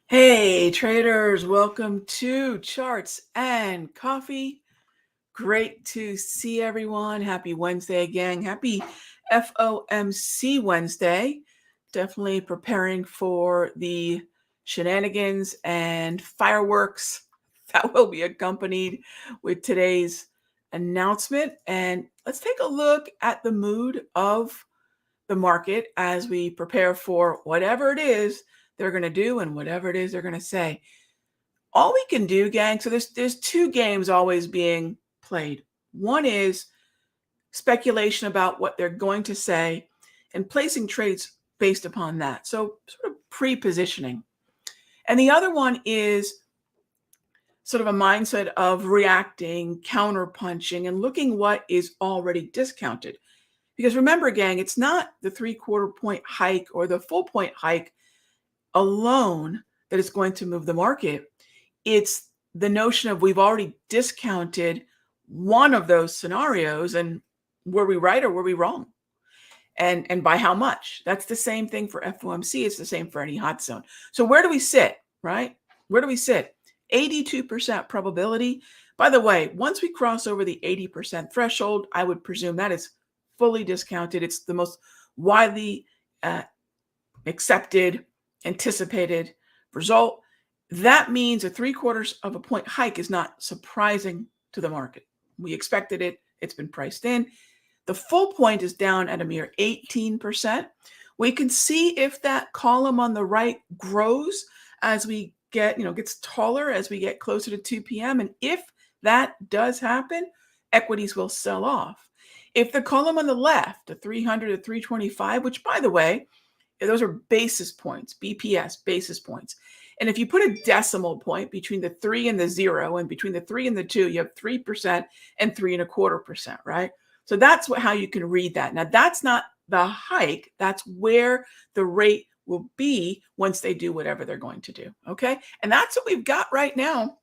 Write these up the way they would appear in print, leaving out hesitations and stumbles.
Hey traders, welcome to Charts and Coffee. Great to see everyone. Happy Wednesday again. Happy FOMC Wednesday. Definitely preparing for the shenanigans and fireworks that will be accompanied with today's announcement. And let's take a look at the mood of the market as we prepare for whatever it is they're going to do and whatever it is they're going to say. All we can do, gang, so there's two games always being played. One is speculation about what they're going to say and placing trades based upon that. So sort of pre-positioning. And the other one is sort of a mindset of reacting, counter-punching, and looking what is already discounted. Because remember, gang, it's not the 3/4 point hike or the full point hike alone that is going to move the market. It's the notion of we've already discounted one of those scenarios, and were we right or were we wrong? And by how much? That's the same thing for FOMC. It's the same for any hot zone. So where do we sit, right? Where do we sit? 82% probability. By the way, once we cross over the 80% threshold, I would presume that is fully discounted. It's the most widely accepted, anticipated result. That means a 3/4 of a point hike is not surprising to the market. We expected it. It's been priced in. The full point is down at a mere 18%. We can see if that column on the right grows as we gets taller as we get closer to 2 p.m. And if that does happen, equities will sell off. If the column on the left, the 300 to 325, which by the way, those are basis points, BPS, basis points. And if you put a decimal point between the 3 and the 0, and between the 3 and the 2, you have 3% and 3.25%, right? So that's how you can read that. Now, that's not the hike. That's where the rate will be once they do whatever they're going to do, okay? And that's what we've got right now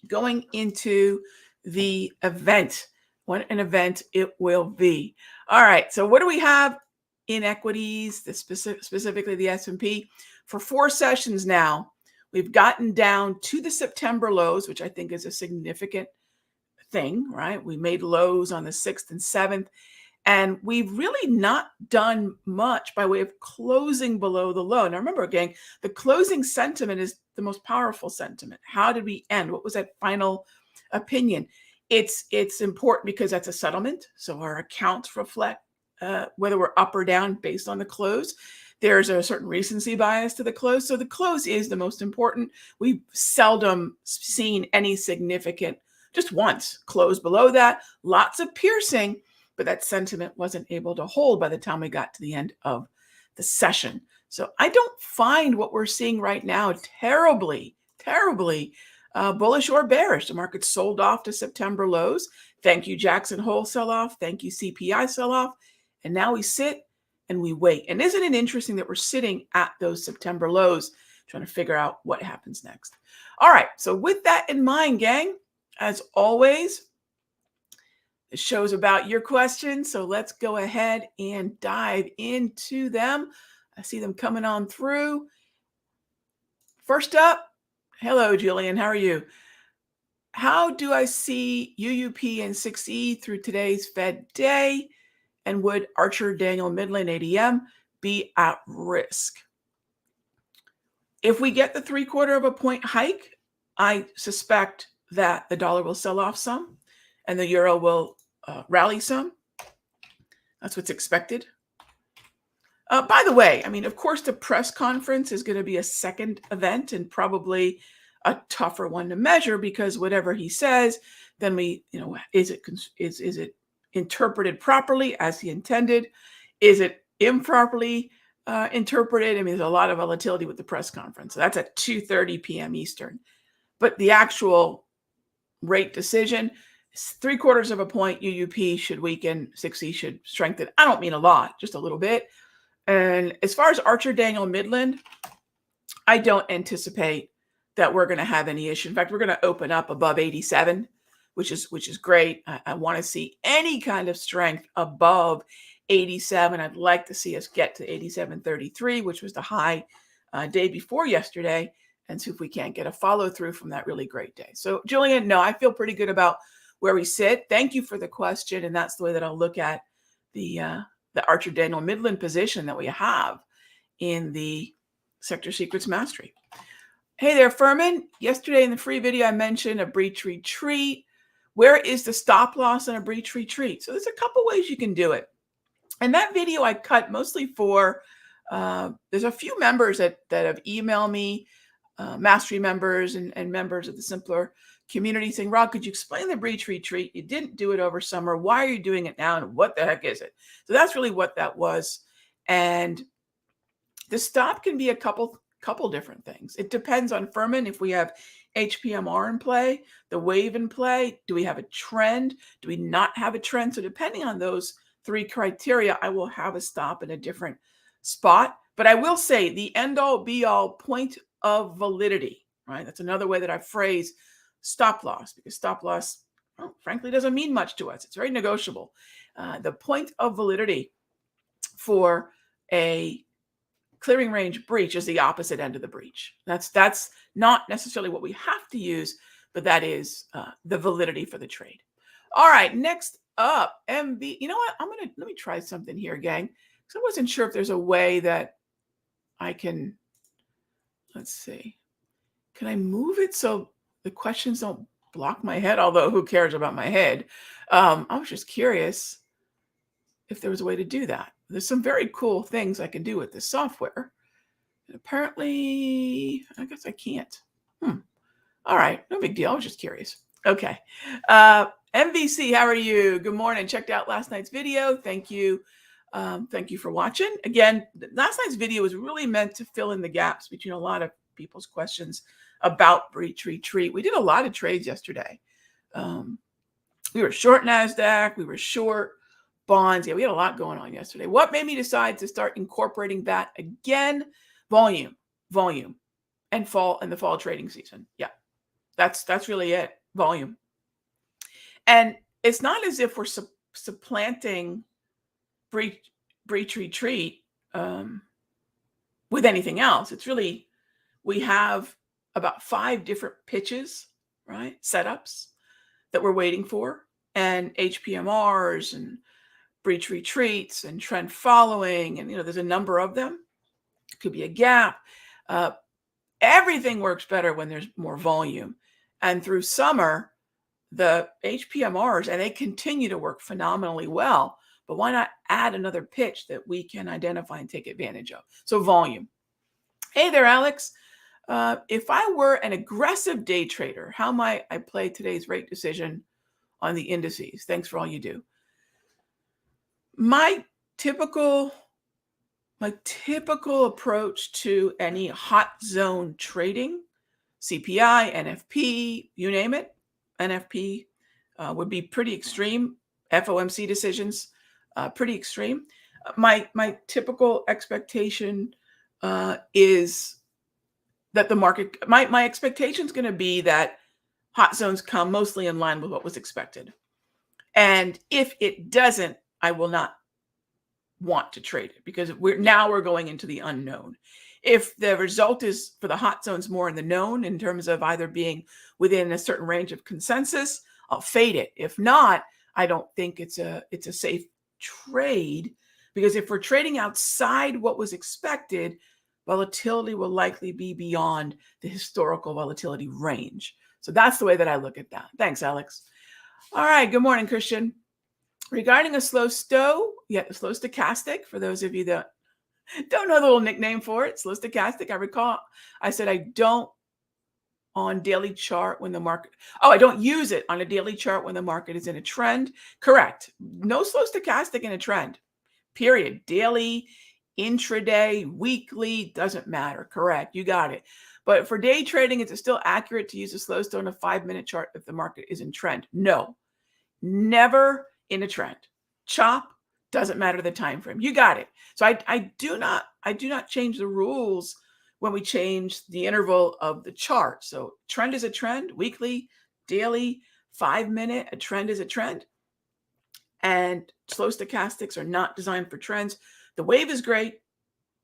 going into the event. What an event it will be. All right, so what do we have in equities, specifically the S&P? For 4 sessions now, we've gotten down to the September lows, which I think is a significant thing, right? We made lows on the 6th and 7th, and we've really not done much by way of closing below the low. Now, remember, gang, the closing sentiment is the most powerful sentiment. How did we end? What was that final opinion? It's important because that's a settlement, so our accounts reflect whether we're up or down based on the close. There's a certain recency bias to the close. So the close is the most important. We've seldom seen any significant, just once, close below that. Lots of piercing, but that sentiment wasn't able to hold by the time we got to the end of the session. So I don't find what we're seeing right now terribly bullish or bearish. The market sold off to September lows. Thank you, Jackson Hole sell-off. Thank you, CPI sell-off. And now we sit and we wait. And isn't it interesting that we're sitting at those September lows, trying to figure out what happens next? All right, so with that in mind, gang, as always, the show's about your questions. So let's go ahead and dive into them. I see them coming on through. First up, hello, Julian. How are you? How do I see UUP and 6E through today's Fed day? And would Archer Daniel Midland ADM be at risk? If we get the 3/4 of a point hike, I suspect that the dollar will sell off some and the euro will rally some. That's what's expected. By the way, I mean, of course, the press conference is going to be a second event and probably a tougher one to measure because whatever he says, then is it interpreted properly as he intended? Is it improperly interpreted? I mean, there's a lot of volatility with the press conference. So that's at 2:30 p.m. Eastern. But the actual rate decision 3/4 of a point UUP should weaken, 6E should strengthen. I don't mean a lot, just a little bit. And as far as Archer Daniel Midland, I don't anticipate that we're going to have any issue. In fact, we're going to open up above 87, which is great. I want to see any kind of strength above 87. I'd like to see us get to 87.33, which was the high day before yesterday, and see if we can't get a follow through from that really great day. So, Julian, no, I feel pretty good about where we sit. Thank you for the question, and that's the way that I'll look at the Archer Daniel Midland position that we have in the Sector Secrets Mastery. Hey there, Furman. Yesterday in the free video, I mentioned a breach retreat. Where is the stop loss on a breach retreat? So there's a couple ways you can do it. And that video I cut mostly for, there's a few members that have emailed me, Mastery members and members of the Simpler community saying, Rob, could you explain the breach retreat? You didn't do it over summer. Why are you doing it now? And what the heck is it? So that's really what that was. And the stop can be a couple different things. It depends on Furman. If we have HPMR in play, the wave in play, do we have a trend? Do we not have a trend? So depending on those 3 criteria, I will have a stop in a different spot. But I will say the end all be all point of validity, right? That's another way that I phrase stop loss, because stop loss, well, frankly, doesn't mean much to us. It's very negotiable. The point of validity for a clearing range breach is the opposite end of the breach. That's not necessarily what we have to use, but that is the validity for the trade. All right, next up, MB. You know what? Let me try something here, gang. Because I wasn't sure if there's a way that I can, let's see. Can I move it so the questions don't block my head? Although who cares about my head? I was just curious if there was a way to do that. There's some very cool things I can do with this software. And apparently, I guess I can't. All right, no big deal. I was just curious. Okay. MVC, how are you? Good morning. Checked out last night's video. Thank you. Thank you for watching. Again, last night's video was really meant to fill in the gaps between a lot of people's questions about breach retreat. We did a lot of trades yesterday. We were short NASDAQ. We were short bonds. Yeah, we had a lot going on yesterday. What made me decide to start incorporating that again? Volume, and the fall trading season. Yeah, that's really it. Volume. And it's not as if we're supplanting breach retreat with anything else. It's really, we have about 5 different pitches, right? Setups that we're waiting for, and HPMRs and breach retreats and trend following. And, there's a number of them. It could be a gap. Everything works better when there's more volume. And through summer, the HPMRs, and they continue to work phenomenally well, but why not add another pitch that we can identify and take advantage of? So volume. Hey there, Alex. If I were an aggressive day trader, how might I play today's rate decision on the indices? Thanks for all you do. My typical approach to any hot zone trading, CPI, NFP, you name it, NFP would be pretty extreme. FOMC decisions, pretty extreme. My typical expectation is that the market, my expectation is going to be that hot zones come mostly in line with what was expected. And if it doesn't, I will not want to trade it, because we're going into the unknown. If the result is for the hot zones more in the known in terms of either being within a certain range of consensus, I'll fade it. If not, I don't think it's a safe trade, because if we're trading outside what was expected, volatility will likely be beyond the historical volatility range. So that's the way that I look at that. Thanks, Alex. All right. Good morning, Christian. Regarding a slow slow stochastic, for those of you that don't know the little nickname for it, slow stochastic, I recall I said I don't on daily chart when the market, I don't use it on a daily chart when the market is in a trend. Correct. No slow stochastic in a trend, period. Daily, intraday, weekly, doesn't matter. Correct. You got it. But for day trading, is it still accurate to use a slow stone on a 5-minute chart if the market is in trend? No. never in a trend. Chop, doesn't matter the time frame. You got it. So I do not change the rules when we change the interval of the chart. So trend is a trend, weekly, daily, 5-minute, a trend is a trend. And slow stochastics are not designed for trends. The wave is great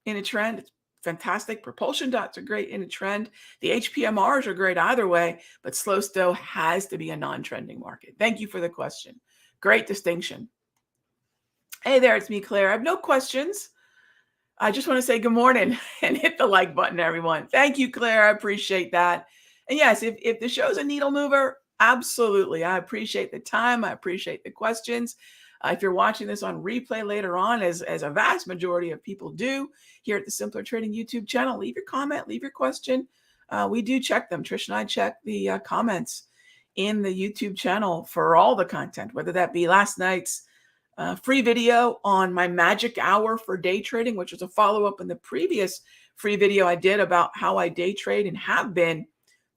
in a trend. It's fantastic. Propulsion dots are great in a trend. The HPMRs are great either way, but slow sto has to be a non-trending market. Thank you for the question. Great distinction. Hey there, it's me, Claire. I have no questions. I just want to say good morning and hit the like button, everyone. Thank you, Claire. I appreciate that. And yes, if the show's a needle mover, absolutely. I appreciate the time. I appreciate the questions. If you're watching this on replay later on, as a vast majority of people do here at the Simpler Trading YouTube channel, leave your comment, leave your question. We do check them. Trish and I check the comments in the YouTube channel for all the content, whether that be last night's free video on my magic hour for day trading, which was a follow-up in the previous free video I did about how I day trade and have been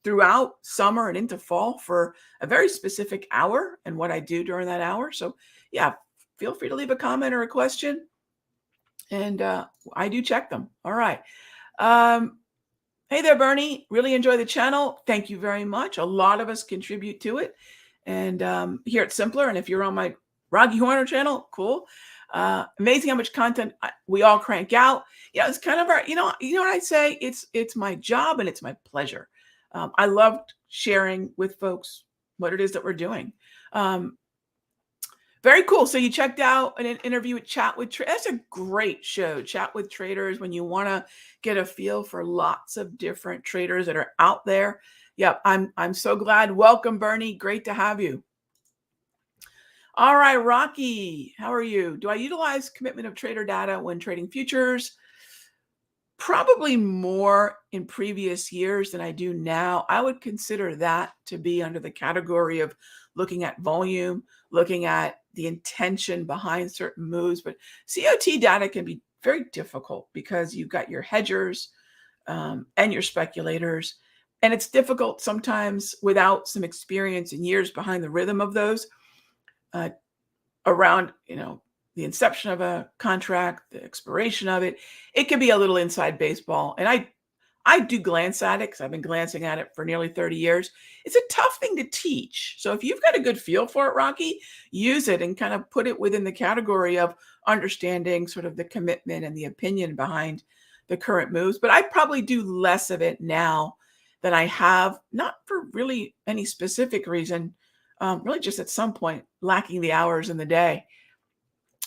throughout summer and into fall for a very specific hour and what I do during that hour. So yeah, feel free to leave a comment or a question, and I do check them. All right. Hey there, Bernie. Really enjoy the channel. Thank you very much. A lot of us contribute to it. And here at Simpler, and if you're on my Raghee Horner channel, cool. Amazing how much content we all crank out. It's kind of our, you know what I'd say? It's my job and it's my pleasure. I loved sharing with folks what it is that we're doing. Very cool. So you checked out an interview with Chat with Traders. That's a great show, Chat with Traders, when you want to get a feel for lots of different traders that are out there. Yep, I'm so glad. Welcome, Bernie. Great to have you. All right, Rocky, how are you? Do I utilize commitment of trader data when trading futures? Probably more in previous years than I do now. I would consider that to be under the category of looking at volume, looking at the intention behind certain moves. But COT data can be very difficult because you've got your hedgers and your speculators. And it's difficult sometimes without some experience and years behind the rhythm of those. Around, the inception of a contract, the expiration of it, it can be a little inside baseball. And I do glance at it because I've been glancing at it for nearly 30 years. It's a tough thing to teach. So if you've got a good feel for it, Rocky, use it and kind of put it within the category of understanding sort of the commitment and the opinion behind the current moves. But I probably do less of it now than I have, not for really any specific reason. Really just at some point lacking the hours in the day.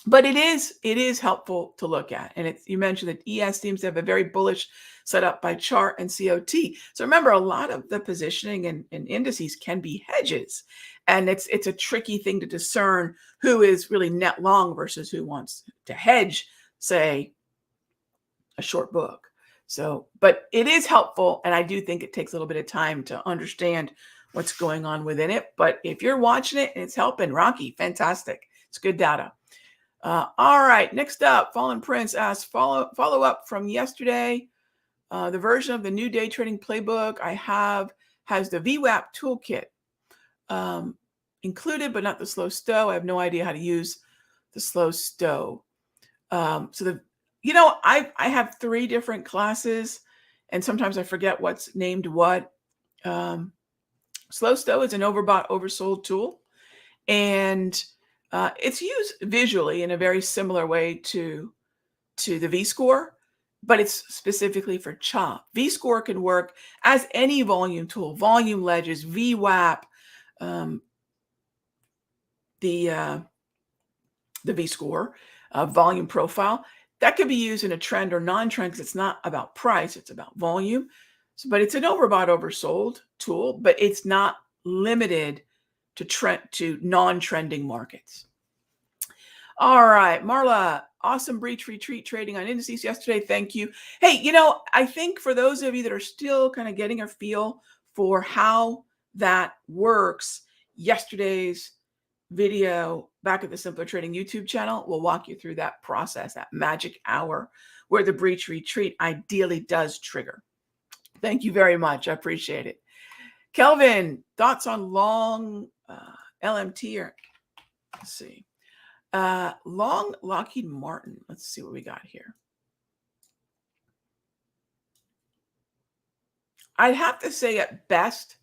But it is helpful to look at. And you mentioned that ES seems to have a very bullish setup by chart and COT. So remember, a lot of the positioning and indices can be hedges. And it's a tricky thing to discern who is really net long versus who wants to hedge, say, a short book. So, but it is helpful. And I do think it takes a little bit of time to understand what's going on within it. But if you're watching it and it's helping, Rocky, fantastic. It's good data. All right, next up, Fallen Prince asks, follow up from yesterday. The version of the new day trading playbook I have has the VWAP toolkit included, but not the slow stow. I have no idea how to use the slow stow. I have 3 different classes, and sometimes I forget what's named what. Slow stow is an overbought, oversold tool, and it's used visually in a very similar way to the V-score, but it's specifically for chop. V-score can work as any volume tool, volume ledges, VWAP, the V-score volume profile. That could be used in a trend or non-trend because it's not about price, it's about volume. But it's an overbought, oversold tool, but it's not limited to non-trending markets. All right, Marla, awesome breach retreat trading on indices yesterday. Thank you. Hey, I think for those of you that are still kind of getting a feel for how that works, yesterday's video back at the Simpler Trading YouTube channel will walk you through that process, that magic hour where the breach retreat ideally does trigger. Thank you very much. I appreciate it. Kelvin, thoughts on long LMT or Let's see. Long Lockheed Martin. Let's see what we got here. I'd have to say at best,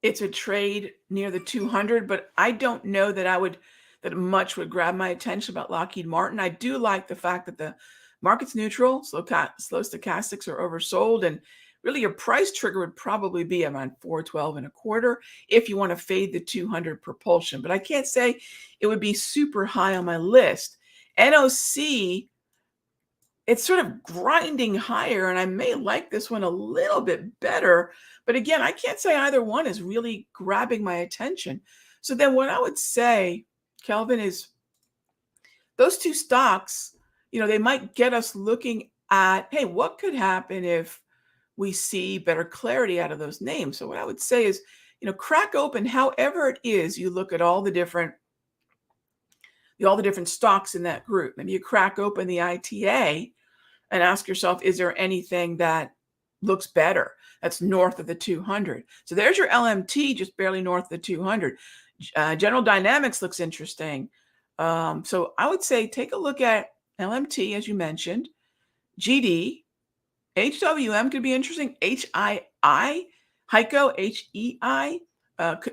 it's a trade near the 200, but I don't know that that much would grab my attention about Lockheed Martin. I do like the fact that the market's neutral, slow stochastics are oversold, and really your price trigger would probably be around 412 and a quarter if you want to fade the 200 propulsion. But I can't say it would be super high on my list. NOC, it's sort of grinding higher, and I may like this one a little bit better. But again, I can't say either one is really grabbing my attention. So then what I would say, Kelvin, is those two stocks, they might get us looking at, hey, what could happen if we see better clarity out of those names? So what I would say is, crack open, however it is, you look at all the different stocks in that group. Maybe you crack open the ITA and ask yourself, is there anything that looks better that's north of the 200? So there's your LMT, just barely north of the 200. General Dynamics looks interesting. So I would say take a look at LMT, as you mentioned. GD, HWM could be interesting. HII, HEICO, HEI.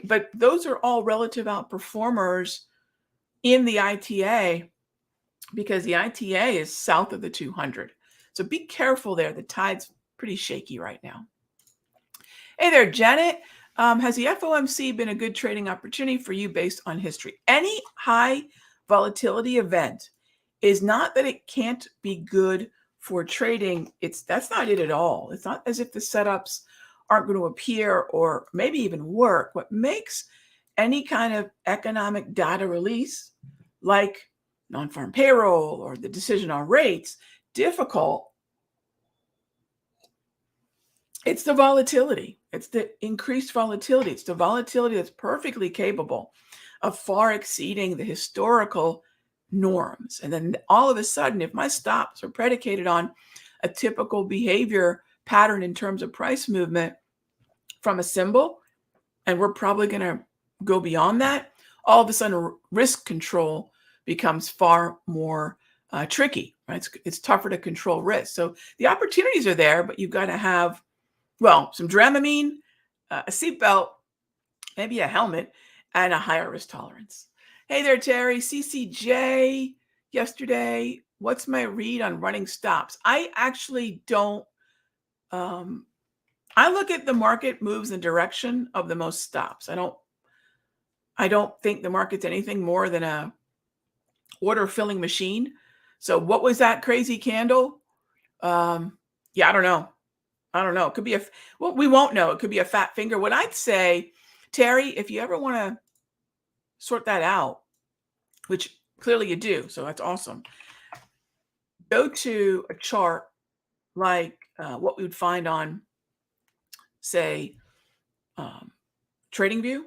But those are all relative outperformers in the ITA because the ITA is south of the 200. So be careful there. The tide's pretty shaky right now. Hey there, Janet. Has the FOMC been a good trading opportunity for you based on history? Any high volatility event is not that it can't be good for trading. That's not it at all. It's not as if the setups aren't going to appear or maybe even work. What makes any kind of economic data release, like non-farm payroll or the decision on rates, difficult, it's the volatility. It's the increased volatility. It's the volatility that's perfectly capable of far exceeding the historical norms. And then all of a sudden, if my stops are predicated on a typical behavior pattern in terms of price movement from a symbol, and we're probably going to go beyond that, all of a sudden risk control becomes far more tricky, right? It's tougher to control risk. So the opportunities are there, but you've got to have, some Dramamine, a seatbelt, maybe a helmet, and a higher risk tolerance. Hey there, Terry. CCJ yesterday. What's my read on running stops? I actually don't. I look at the market moves in the direction of the most stops. I don't think the market's anything more than a order filling machine. So what was that crazy candle? I don't know. It could be we won't know. It could be a fat finger. What I'd say, Terry, if you ever want to sort that out, which clearly you do, so that's awesome, go to a chart like what we would find on, say, TradingView,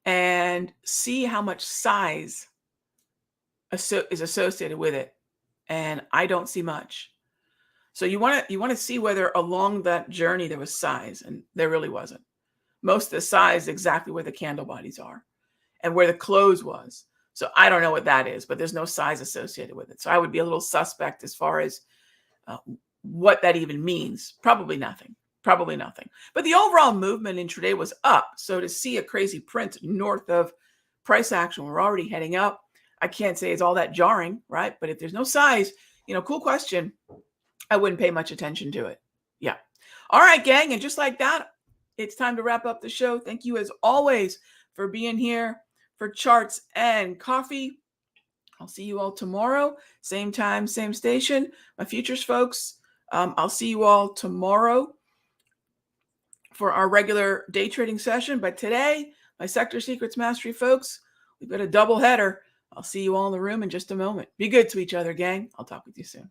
and see how much size is associated with it. And I don't see much. So you want to see whether along that journey there was size, and there really wasn't. Most of the size is exactly where the candle bodies are and where the close was. So I don't know what that is, but there's no size associated with it. So I would be a little suspect as far as what that even means. Probably nothing. But the overall movement intraday was up. So to see a crazy print north of price action, we're already heading up. I can't say it's all that jarring, right? But if there's no size, cool question, I wouldn't pay much attention to it. Yeah. All right, gang. And just like that, it's time to wrap up the show. Thank you as always for being here for Charts and Coffee. I'll see you all tomorrow. Same time, same station. My futures folks, I'll see you all tomorrow for our regular day trading session. But today, my Sector Secrets Mastery folks, we've got a double header. I'll see you all in the room in just a moment. Be good to each other, gang. I'll talk with you soon.